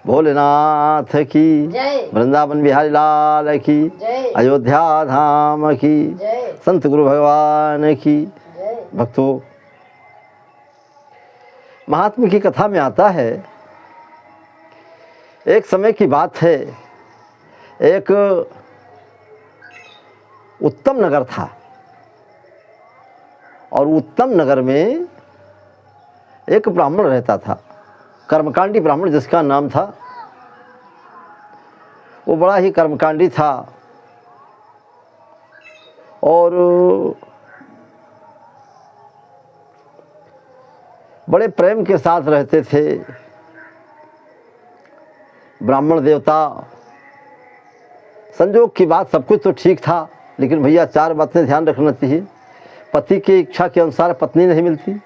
भोलेनाथ की, वृंदावन बिहारी लाल की, अयोध्या धाम की, संत गुरु भगवान की। भक्तों, महात्मा की कथा में आता है, एक समय की बात है, एक उत्तम नगर था और उत्तम नगर में एक ब्राह्मण रहता था, कर्मकांडी ब्राह्मण जिसका नाम था। वो बड़ा ही कर्मकांडी था और बड़े प्रेम के साथ रहते थे। ब्राह्मण देवता, संजोग की बात सब कुछ तो ठीक था, लेकिन भैया 4 बातें ध्यान रखना चाहिए। पति की इच्छा के अनुसार पत्नी नहीं मिलती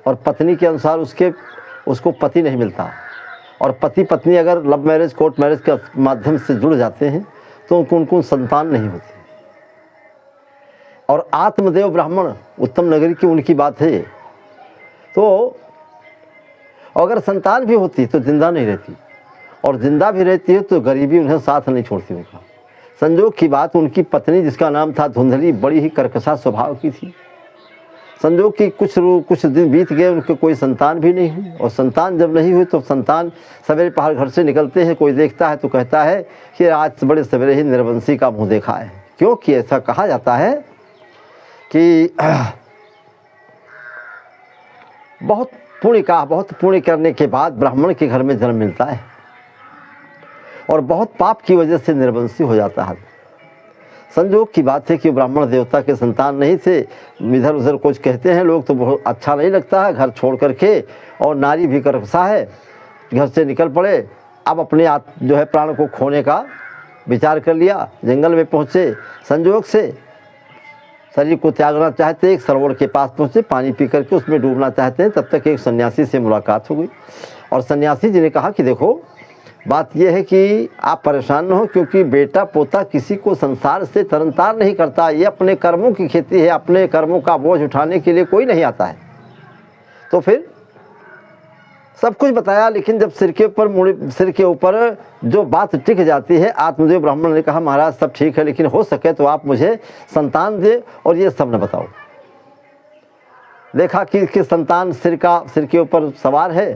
और पत्नी के अनुसार उसको पति नहीं मिलता। और पति पत्नी अगर लव मैरिज, कोर्ट मैरिज के माध्यम से जुड़ जाते हैं तो उनको संतान नहीं होती। और आत्मदेव ब्राह्मण उत्तम नगरी की उनकी बात है। तो अगर संतान भी होती तो जिंदा नहीं रहती, और जिंदा भी रहती है तो गरीबी उन्हें साथ नहीं छोड़ती उनका। संजोग की बात, उनकी पत्नी जिसका नाम था धुंधली, बड़ी ही कर्कशा स्वभाव की थी। संजोग की कुछ दिन बीत गए, उनके कोई संतान भी नहीं हुई। और संतान जब नहीं हुई तो संतान सवेरे पहर घर से निकलते हैं, कोई देखता है तो कहता है कि आज बड़े सवेरे ही निर्वंशी का मुँह देखा है। क्योंकि ऐसा कहा जाता है कि बहुत पुण्य करने के बाद ब्राह्मण के घर में जन्म मिलता है और बहुत पाप की वजह से निर्वंशी हो जाता है। संजोग की बात है कि ब्राह्मण देवता के संतान नहीं थे। इधर उधर कुछ कहते हैं लोग तो बहुत अच्छा नहीं लगता है, घर छोड़ करके, और नारी भी कर्कशा है, घर से निकल पड़े। अब अपने जो है प्राण को खोने का विचार कर लिया, जंगल में पहुँचे। संजोग से शरीर को त्यागना चाहते, एक सरोवर के पास पहुँचे, पानी पी करके उसमें डूबना चाहते हैं। तब तक एक सन्यासी से मुलाकात हो गई और सन्यासी जी ने कहा कि देखो, बात यह है कि आप परेशान न हो, क्योंकि बेटा पोता किसी को संसार से तरनतार नहीं करता। ये अपने कर्मों की खेती है, अपने कर्मों का बोझ उठाने के लिए कोई नहीं आता है। तो फिर सब कुछ बताया, लेकिन जब सिर के ऊपर जो बात टिक जाती है, आत्मदेव ब्राह्मण ने कहा महाराज सब ठीक है, लेकिन हो सके तो आप मुझे संतान दे और ये सब न बताओ। देखा कि संतान सिर के ऊपर सवार है,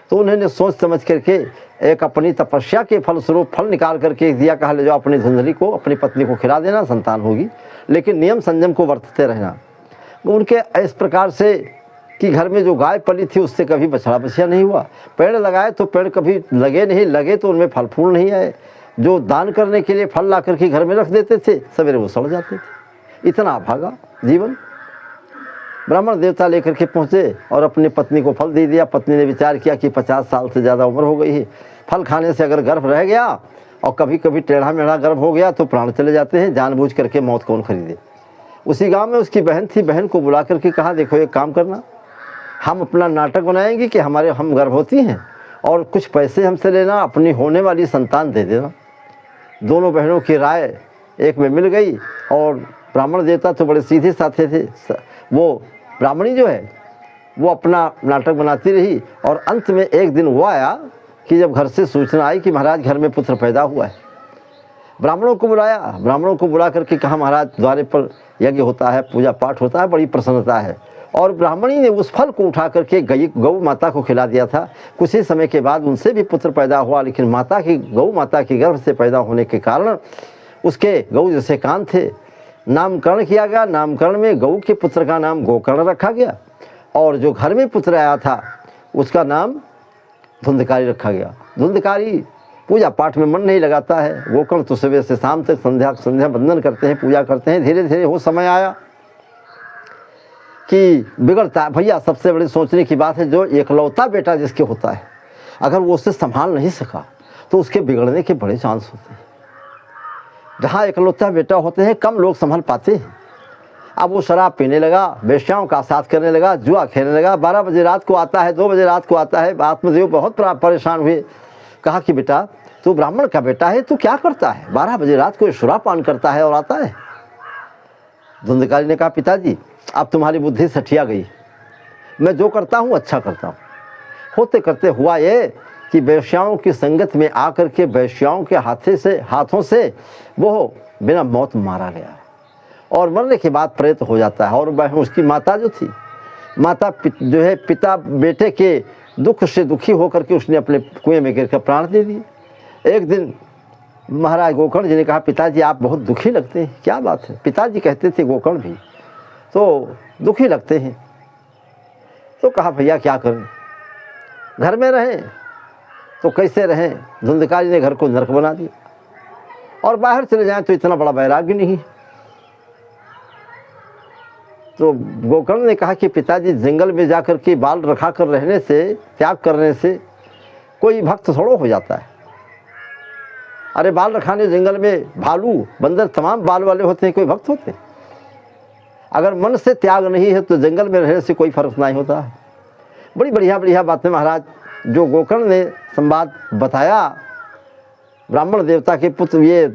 तो उन्होंने सोच समझ करके एक अपनी तपस्या के फलस्वरूप फल निकाल करके दिया। कहा ले जाओ अपनी धुंधली को, अपनी पत्नी को खिला देना, संतान होगी, लेकिन नियम संयम को बरतते रहना। उनके इस प्रकार से कि घर में जो गाय पली थी उससे कभी बछड़ा बछिया नहीं हुआ। पेड़ लगाए तो पेड़ कभी लगे नहीं, लगे तो उनमें फल फूल नहीं आए। जो दान करने के लिए फल ला करके घर में रख देते थे, सवेरे वो सड़ जाते थे। इतना भागा जीवन। ब्राह्मण देवता लेकर के पहुँचे और अपनी पत्नी को फल दे दिया। पत्नी ने विचार किया कि 50 साल से ज़्यादा उम्र हो गई है, फल खाने से अगर गर्भ रह गया और कभी कभी टेढ़ा मेढ़ा गर्भ हो गया तो प्राण चले जाते हैं, जानबूझ करके मौत कौन खरीदे। उसी गांव में उसकी बहन थी, बहन को बुला करके कहा देखो एक काम करना, हम अपना नाटक बनाएंगे कि हम गर्भवती हैं और कुछ पैसे हमसे लेना, अपनी होने वाली संतान दे देना। दोनों बहनों की राय एक में मिल गई और ब्राह्मण देवता तो बड़े सीधे साधे थे। वो ब्राह्मणी जो है वो अपना नाटक बनाती रही और अंत में एक दिन वो आया कि जब घर से सूचना आई कि महाराज घर में पुत्र पैदा हुआ है। ब्राह्मणों को बुलाया, ब्राह्मणों को बुला करके कहा महाराज द्वारे पर यज्ञ होता है, पूजा पाठ होता है, बड़ी प्रसन्नता है। और ब्राह्मणी ने उस फल को उठा करके गौ माता को खिला दिया था। कुछ ही समय के बाद उनसे भी पुत्र पैदा हुआ, लेकिन गौ माता की गर्भ से पैदा होने के कारण उसके गौ जैसे कान थे, नामकरण किया गया। नामकरण में गौ के पुत्र का नाम गोकर्ण रखा गया और जो घर में पुत्र आया था उसका नाम धुंधकारी रखा गया। धुंधकारी पूजा पाठ में मन नहीं लगाता है, गोकर्ण तो सुबह से शाम तक संध्या बंदन करते हैं, पूजा करते हैं। धीरे धीरे वो समय आया कि बिगड़ता। भैया सबसे बड़ी सोचने की बात है, जो एकलौता बेटा जिसके होता है, अगर वो उसे संभाल नहीं सका तो उसके बिगड़ने के बड़े चांस होते हैं। जहाँ एकलौता बेटा होते हैं कम लोग संभाल पाते हैं। अब वो शराब पीने लगा, वेश्याओं का साथ करने लगा, जुआ खेलने लगा। 12 बजे रात को आता है, 2 बजे रात को आता है। आत्मदेव बहुत परेशान हुए, कहा कि बेटा तू ब्राह्मण का बेटा है, तू क्या करता है? 12 बजे रात को शराब पान करता है और आता है। धुंधकारी ने कहा पिताजी अब तुम्हारी बुद्धि सठिया गई, मैं जो करता हूँ अच्छा करता हूँ। होते करते हुआ ये कि वेश्याओं की संगत में आकर के वेश्याओं के हाथों से वो बिना मौत मारा गया और मरने के बाद प्रेत हो जाता है। और वह उसकी माता जो थी, जो है पिता बेटे के दुख से दुखी होकर के उसने अपने कुएं में गिरकर प्राण दे दिए। एक दिन महाराज गोकर्ण जी ने कहा, पिताजी आप बहुत दुखी लगते हैं, क्या बात है? पिताजी कहते थे गोकर्ण भी तो दुखी लगते हैं। तो कहा भैया क्या करें, घर में रहें तो कैसे रहें? धुंधकारी ने घर को नरक बना दिया और बाहर चले जाएं तो इतना बड़ा वैराग्य नहीं। तो गोकर्ण ने कहा कि पिताजी जंगल में जाकर के बाल रखा कर रहने से, त्याग करने से कोई भक्त थोड़ा हो जाता है। अरे बाल रखाने जंगल में भालू बंदर तमाम बाल वाले होते हैं, कोई भक्त होते? अगर मन से त्याग नहीं है तो जंगल में रहने से कोई फर्क नहीं होता है। बड़ी बढ़िया बढ़िया बातें महाराज जो गोकर्ण ने संवाद बताया ब्राह्मण देवता के पुत्र ये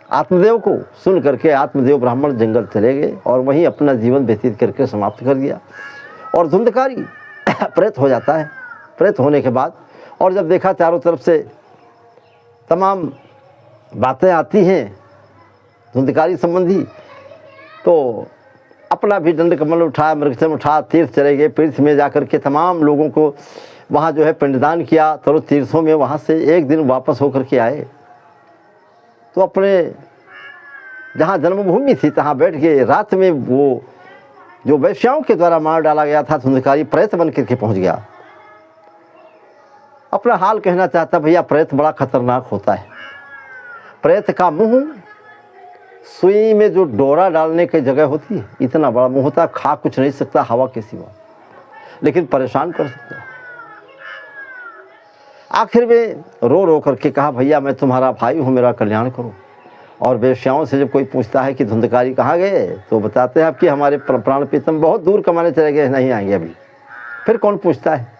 आत्मदेव को, सुन करके आत्मदेव ब्राह्मण जंगल चले गए और वहीं अपना जीवन व्यतीत करके समाप्त कर दिया। और धुंधकारी प्रेत हो जाता है। प्रेत होने के बाद और जब देखा चारों तरफ से तमाम बातें आती हैं धुंधकारी संबंधी, तो अपना भी दंड कमल उठाया, मृगचम उठा, तीर्थ चले गए। तीर्थ में जाकर के तमाम लोगों को वहाँ जो है पिंडदान किया। तो तीर्थों में वहाँ से एक दिन वापस होकर के आए तो अपने जहाँ जन्मभूमि थी तहाँ बैठ के रात में वो जो वैश्याओं के द्वारा मार डाला गया था धुंधकारी प्रेत बन करके पहुँच गया। अपना हाल कहना चाहता, भैया प्रेत बड़ा खतरनाक होता है। प्रेत का मुंह सुई में जो डोरा डालने की जगह होती है, इतना बड़ा मुंह होता है, खा कुछ नहीं सकता हवा के सिवा, लेकिन परेशान कर सकता है। आखिर में रो रो करके कहा, भैया मैं तुम्हारा भाई हूँ, मेरा कल्याण करो। और वेश्याओं से जब कोई पूछता है कि धुंधकारी कहाँ गए तो बताते हैं कि हमारे प्राण प्रीतम बहुत दूर कमाने चले गए, नहीं आएंगे अभी। फिर कौन पूछता है?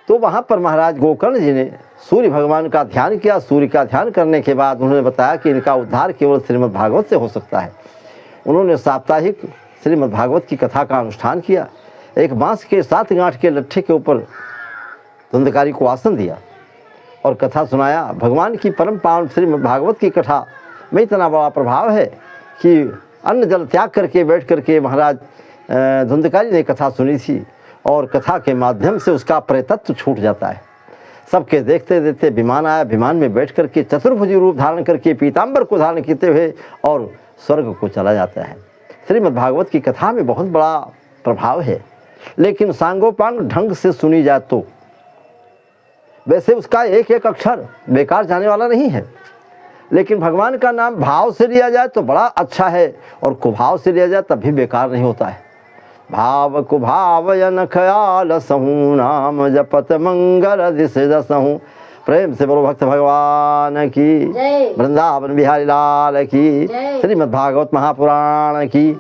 तो वहाँ पर महाराज गोकर्ण जी ने सूर्य भगवान का ध्यान किया। सूर्य का ध्यान करने के बाद उन्होंने बताया कि इनका उद्धार केवल श्रीमद् भागवत से हो सकता है। उन्होंने साप्ताहिक श्रीमद् भागवत की कथा का अनुष्ठान किया। एक बांस के 7 गांठ के लट्ठे के ऊपर धुंधकारी को आसन दिया और कथा सुनाया। भगवान की परम पावन श्रीमद् भागवत की कथा में इतना बड़ा प्रभाव है कि अन्न जल त्याग करके बैठ करके महाराज धुंधकारी ने कथा सुनी थी और कथा के माध्यम से उसका प्रेतत्व छूट जाता है। सबके देखते देखते विमान आया। विमान में बैठ करके चतुर्भुज रूप धारण करके पीताम्बर को धारण करते हुए और स्वर्ग को चला जाता है। श्रीमद् भागवत की कथा में बहुत बड़ा प्रभाव है, लेकिन सांगोपांग ढंग से सुनी जाए तो वैसे उसका एक एक अक्षर बेकार जाने वाला नहीं है, लेकिन भगवान का नाम भाव से लिया जाए तो बड़ा अच्छा है और कुभाव से लिया जाए तब भी बेकार नहीं होता है। भाव कुभावयन ख्याल सहूँ नाम जपत मंगल दिस दसहूँ। प्रेम से बोलो भक्त भगवान की, वृंदावन बिहारी लाल की, श्रीमद् भागवत महापुराण की।